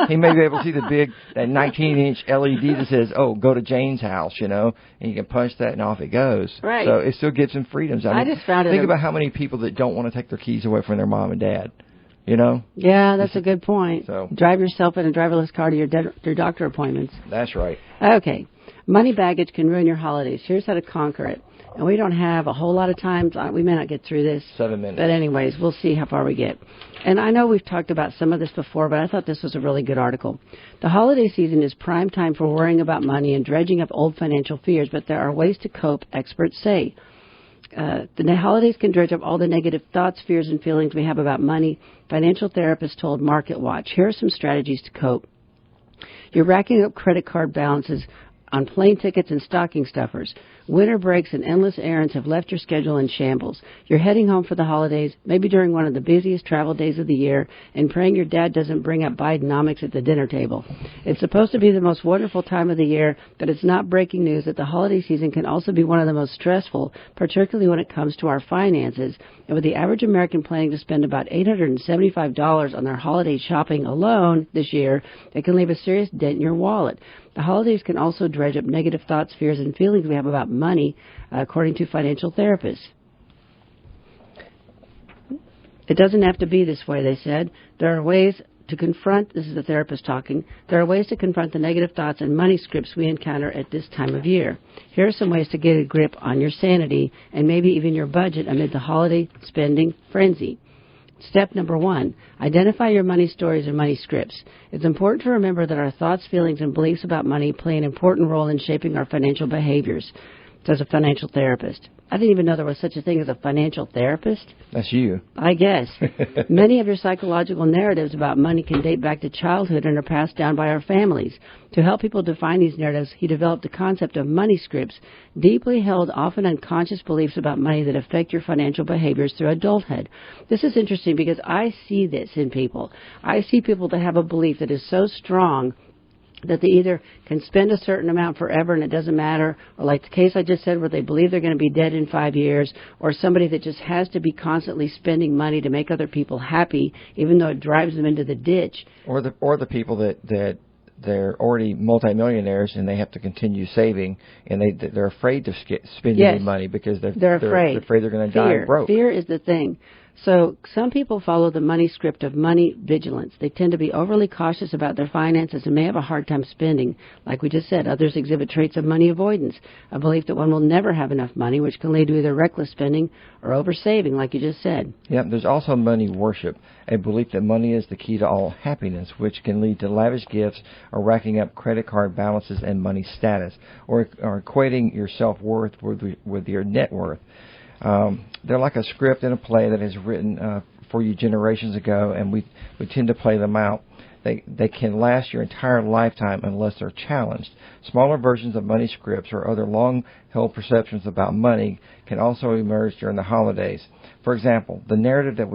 he may be able to see that 19-inch LED that says, go to Jane's house, and you can punch that and off it goes. Right. So it still gives him freedoms. I just found it. Think about how many people that don't want to take their keys away from their mom and dad, Yeah, that's a good point. So drive yourself in a driverless car to your doctor appointments. That's right. Okay. Money baggage can ruin your holidays. Here's how to conquer it. And we don't have a whole lot of time. We may not get through this. 7 minutes. But anyways, we'll see how far we get. And I know we've talked about some of this before, but I thought this was a really good article. The holiday season is prime time for worrying about money and dredging up old financial fears, but there are ways to cope, experts say. The holidays can dredge up all the negative thoughts, fears, and feelings we have about money. Financial therapists told Market Watch. Here are some strategies to cope. You're racking up credit card balances on plane tickets and stocking stuffers. Winter breaks and endless errands have left your schedule in shambles. You're heading home for the holidays, maybe during one of the busiest travel days of the year, and praying your dad doesn't bring up Bidenomics at the dinner table. It's supposed to be the most wonderful time of the year, but it's not breaking news that the holiday season can also be one of the most stressful, particularly when it comes to our finances. And with the average American planning to spend about $875 on their holiday shopping alone this year, it can leave a serious dent in your wallet. The holidays can also dredge up negative thoughts, fears, and feelings we have about money, according to financial therapists. It doesn't have to be this way, they said. There are ways to confront, this is the therapist talking, there are ways to confront the negative thoughts and money scripts we encounter at this time of year. Here are some ways to get a grip on your sanity and maybe even your budget amid the holiday spending frenzy. Step number 1, identify your money stories or money scripts. It's important to remember that our thoughts, feelings, and beliefs about money play an important role in shaping our financial behaviors. As a financial therapist, I didn't even know there was such a thing as a financial therapist. That's you. I guess. Many of your psychological narratives about money can date back to childhood and are passed down by our families. To help people define these narratives, he developed the concept of money scripts, deeply held, often unconscious beliefs about money that affect your financial behaviors through adulthood. This is interesting because I see this in people. I see people that have a belief that is so strong that they either can spend a certain amount forever and it doesn't matter, or like the case I just said where they believe they're going to be dead in 5 years, or somebody that just has to be constantly spending money to make other people happy, even though it drives them into the ditch. Or the people that they're already multimillionaires and they have to continue saving, and they're afraid to spend any money because they're afraid they're going to die broke. Fear is the thing. So some people follow the money script of money vigilance. They tend to be overly cautious about their finances and may have a hard time spending. Like we just said, others exhibit traits of money avoidance, a belief that one will never have enough money, which can lead to either reckless spending or oversaving, like you just said. Yeah, there's also money worship, a belief that money is the key to all happiness, which can lead to lavish gifts or racking up credit card balances and money status, or equating your self-worth with your net worth. They're like a script in a play that is written for you generations ago, and we tend to play them out. They can last your entire lifetime unless they're challenged. Smaller versions of money scripts or other long-held perceptions about money can also emerge during the holidays. For example, the narrative that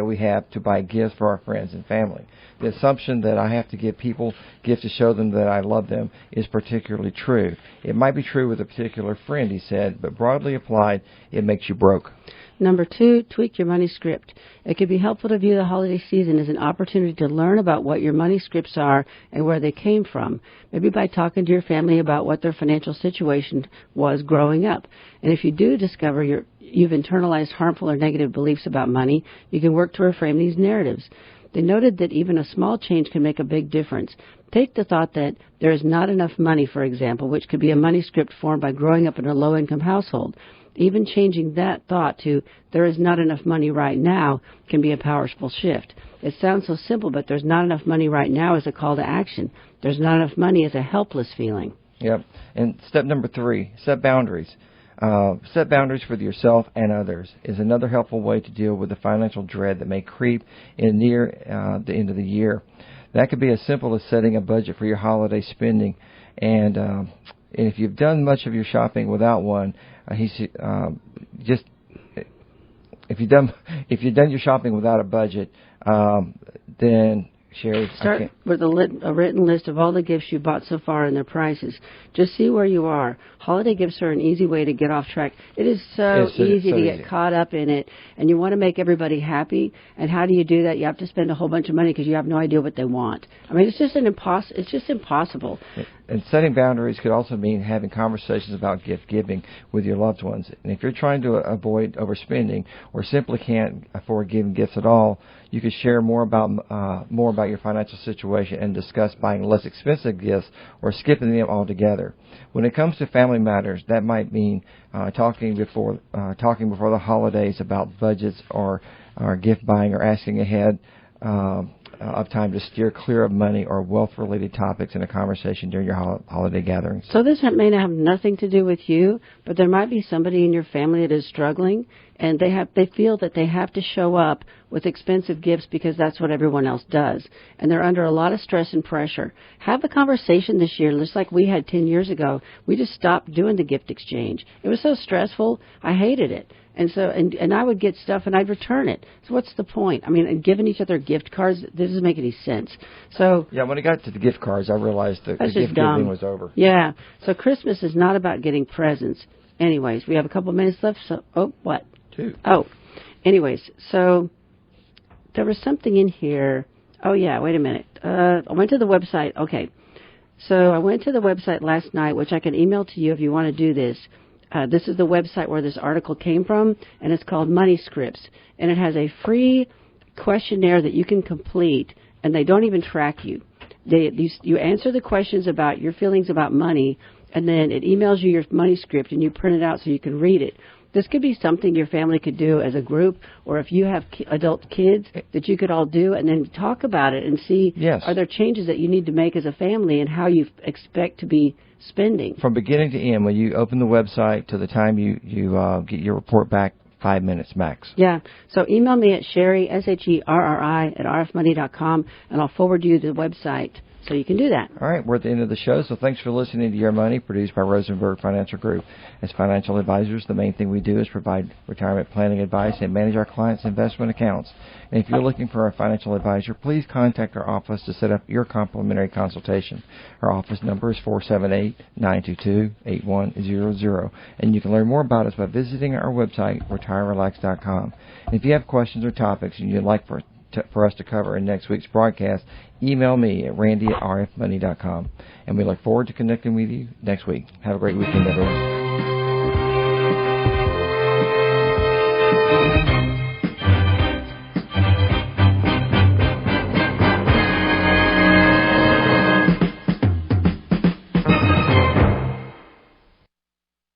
we have to buy gifts for our friends and family. The assumption that I have to give people gifts to show them that I love them is particularly true. It might be true with a particular friend, he said, but broadly applied, it makes you broke. Number 2, tweak your money script. It can be helpful to view the holiday season as an opportunity to learn about what your money scripts are and where they came from, maybe by talking to your family about what their financial situation was growing up. And if you do discover you've internalized harmful or negative beliefs about money, you can work to reframe these narratives. They noted that even a small change can make a big difference. Take the thought that there is not enough money, for example, which could be a money script formed by growing up in a low-income household. Even changing that thought to there is not enough money right now can be a powerful shift. It sounds so simple, but there's not enough money right now is a call to action. There's not enough money is a helpless feeling. Yep. And step number 3, set boundaries. Set boundaries for yourself and others is another helpful way to deal with the financial dread that may creep in near the end of the year. That could be as simple as setting a budget for your holiday spending, and if you've done much of your shopping without one, if you've done your shopping without a budget, then Sherri, start with a written list of all the gifts you bought so far and their prices. Just see where you are. Holiday gifts are an easy way to get off track. It is so easy to get caught up in it, and you want to make everybody happy. And how do you do that? You have to spend a whole bunch of money because you have no idea what they want. I mean, it's just impossible. And setting boundaries could also mean having conversations about gift giving with your loved ones. And if you're trying to avoid overspending or simply can't afford giving gifts at all, you could share more about your financial situation and discuss buying less expensive gifts or skipping them altogether. When it comes to family matters, that might mean talking before the holidays about budgets or gift buying, or asking ahead of time to steer clear of money or wealth-related topics in a conversation during your holiday gatherings. So this may have nothing to do with you, but there might be somebody in your family that is struggling, and they feel that they have to show up with expensive gifts because that's what everyone else does, and they're under a lot of stress and pressure. Have a conversation this year, just like we had 10 years ago. We just stopped doing the gift exchange. It was so stressful. I hated it. And so, and I would get stuff and I'd return it. So what's the point? I mean, giving each other gift cards, this doesn't make any sense. So yeah, when it got to the gift cards, I realized that the gift giving was over. Yeah. So Christmas is not about getting presents. Anyways, we have a couple minutes left. So, what? 2. Oh, anyways, so there was something in here. Oh yeah, wait a minute. I went to the website. Okay. So I went to the website last night, which I can email to you if you want to do this. This is the website where this article came from, and it's called Money Scripts. And it has a free questionnaire that you can complete, and they don't even track you. You answer the questions about your feelings about money, and then it emails you your money script, and you print it out so you can read it. This could be something your family could do as a group, or if you have adult kids, that you could all do, and then talk about it and see, are there changes that you need to make as a family and how you expect to be spending. From beginning to end, when you open the website to the time you get your report back, 5 minutes max. Yeah. So email me at Sherri, Sherri, at rfmoney.com, and I'll forward you the website so you can do that. All right. We're at the end of the show, so thanks for listening to Your Money, produced by Rosenberg Financial Group. As financial advisors, the main thing we do is provide retirement planning advice and manage our clients' investment accounts. And if you're looking for a financial advisor, please contact our office to set up your complimentary consultation. Our office number is 478-922-8100. And you can learn more about us by visiting our website, retirerelax.com. And if you have questions or topics and you'd like for us to cover in next week's broadcast, email me at randy@rfmoney.com. And we look forward to connecting with you next week. Have a great weekend, everyone.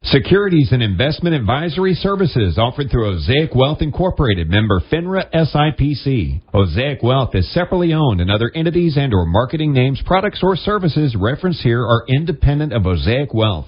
Securities and investment advisory services offered through Osaic Wealth Incorporated, member FINRA SIPC. Osaic Wealth is separately owned, and other entities and or marketing names, products, or services referenced here are independent of Osaic Wealth.